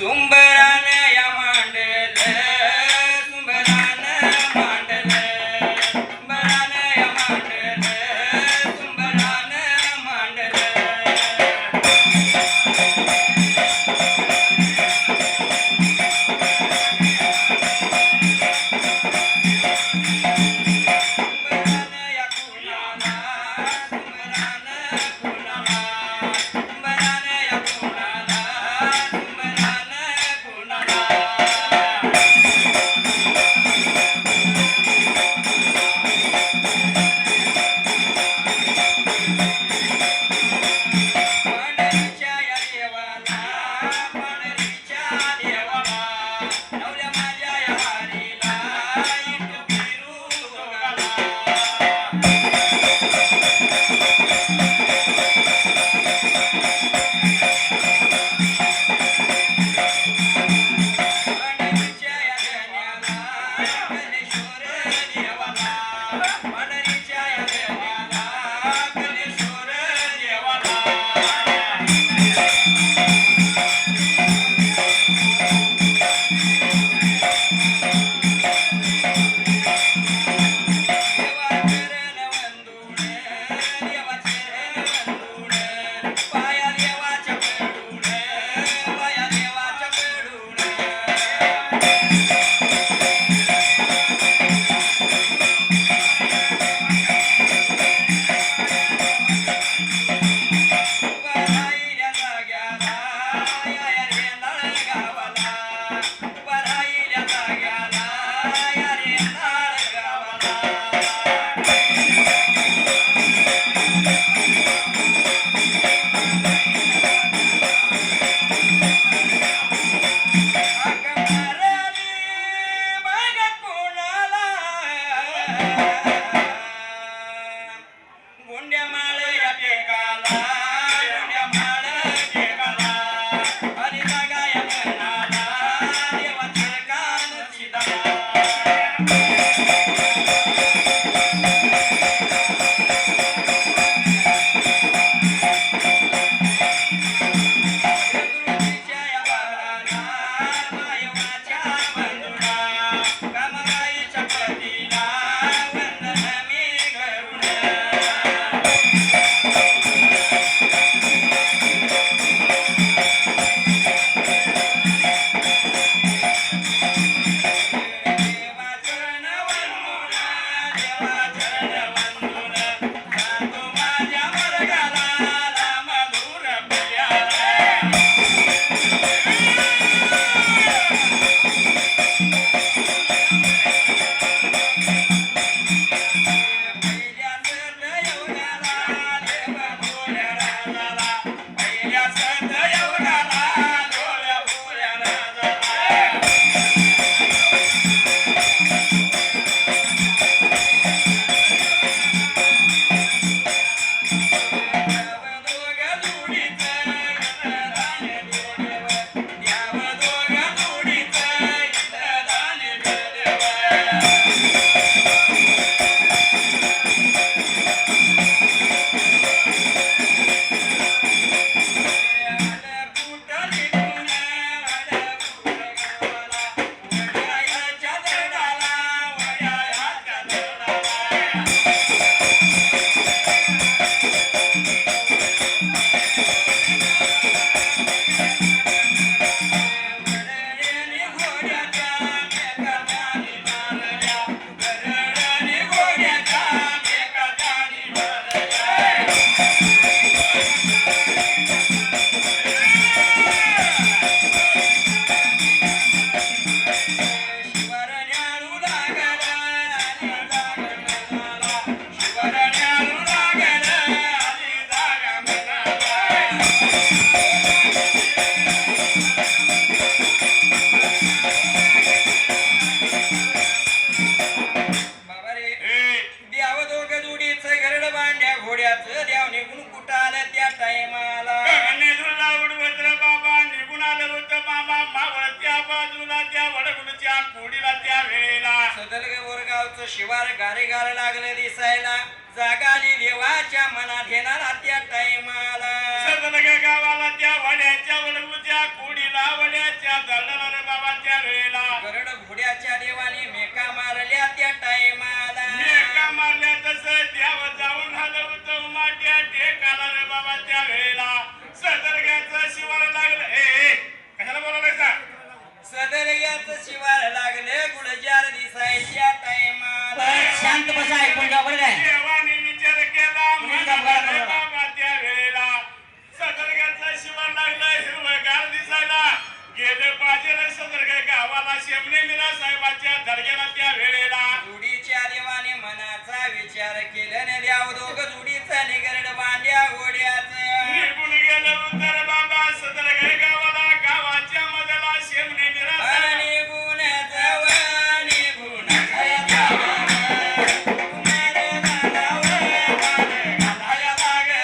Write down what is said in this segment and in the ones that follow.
सुंबरान या मांडल सुंबरान मांडल सुंबरान या मांडल सुंबरान मांडल शिवार गारेगार लागले दिसायला जागाली देवाच्या मनात येणार त्या टाइमाला सदलग गावाला त्या वड्याच्या वडगुच्या कोडीला वड्याच्या झाडाला रे बाबा त्या वेळेला गरड घोड्याच्या देवाने मेका मारल्या त्या टायमाला एका मारल्या तसं देव जाऊन हलवतो माट्या टेकाला रे बाबा त्या वेळेला सदरग्याचं शिवार लागलं कशाला बोलायला सदरग्याचं शिवार लागले गुडजार दिसायच्या टायमाला शांत बसा ऐकून घ्या बरं काय देवाने विचार केला रे बाबा त्या वेळेला सदरग्याचं शिवार लागलं हिरवगार दिसायला गेले पाहिजे सदरग गावाला शेमणे मीरा साहेबाच्या दर्ग्याला त्या वेळेला जुडीच्या देवाने मनाचा विचार केल्याने द्याव दोघ जुडीचा निगरड बांड्या घोड्याचं निघून गेलं उत्तर बाबा सदरग गावाला गावाच्या मधला शेमणे मीरा साहेब निघून जावं निघून जावं मारे घालावं मारे घालाया लागलं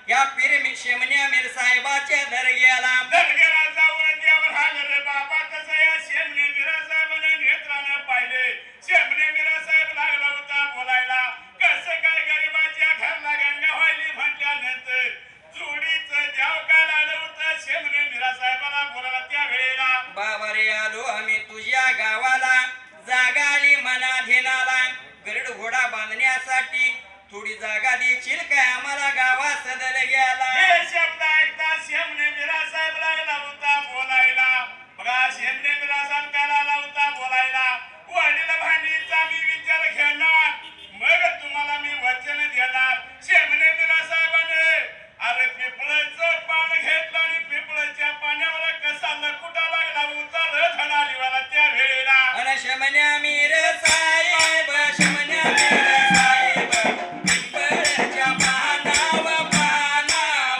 या पीर शेमण्या मीर साहेबाच्या दर्ग्याला दर्ग्याला जाऊन देवर हागल रे बाबा तसं या शेमणे मीरा साहेबाने नेत्रानं पाहिले शेमणे मीरा साहेब लागला होता बोलायला कसं काय गरिबाच्या घरला गंगा व्हायली म्हटल्यानंतर जोडीचं देव काय लागलं होतं शेमणे मीरा साहेबाला बोलायला त्या वेळेला बाबा रे आलो आम्ही तुझ्या गावाला जागा आली मना धेनाला गरुड घोडा बांधण्यासाठी थोडी जागा देशील काय आम्हाला गावात सदल गेला हे शब्द ऐकता शेमणे मीरा साहेब लागला होता बोलायला बघा शेमणे मीरा साहेब काय लागला होता बोलायला वडील भांडीचा मी विचार घेणार मग तुम्हाला मी वचन देणार शेमणे मीरा साहेबाने अरे पिपळाचं पान घेतलं आणि पिपळाच्या पाण्यावर कसा लकुटा लागला होता रथणालीवाला त्या वेळेला अन शमन्या मीर साहेब शमन्या मीर साहेब पिंपळाच्या पानावर पाना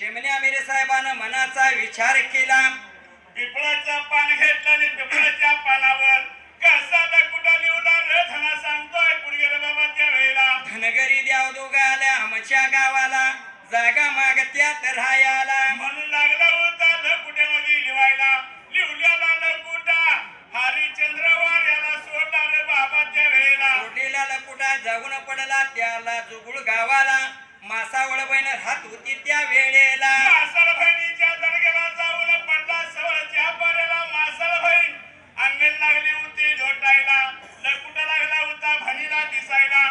चिमण्या मिरे साहेबानं मनाचा विचार केला. पिपळाचं पान घेतलं आणि पिपळाच्या पानावर कसा कुठं लिवला रे धना सांगतोय पुरगेर बाबा त्या वेळेला. धनगरी द्याव दोघं आल्या आमच्या गावाला, जागा मागत्यात राहायला. म्हणून लागला होता लकुट्यामध्ये लिवायला, लिवल्याला लकुटा हरिश्चंद्र वाऱ्याला सोडला रे बाबा त्या वेळेला. सोडलेला लकुटा जाऊन पडला त्याला जुगुळ गावाला, मासावळ बहीण राहत होती त्या वेळेला. मासल बहिणीच्या दर्ग्याला जाऊन पडला सवळच्या पाऱ्याला. मासल बहीण अंगण लागली होती लोटायला, लकुटा लागला होता भणीला दिसायला.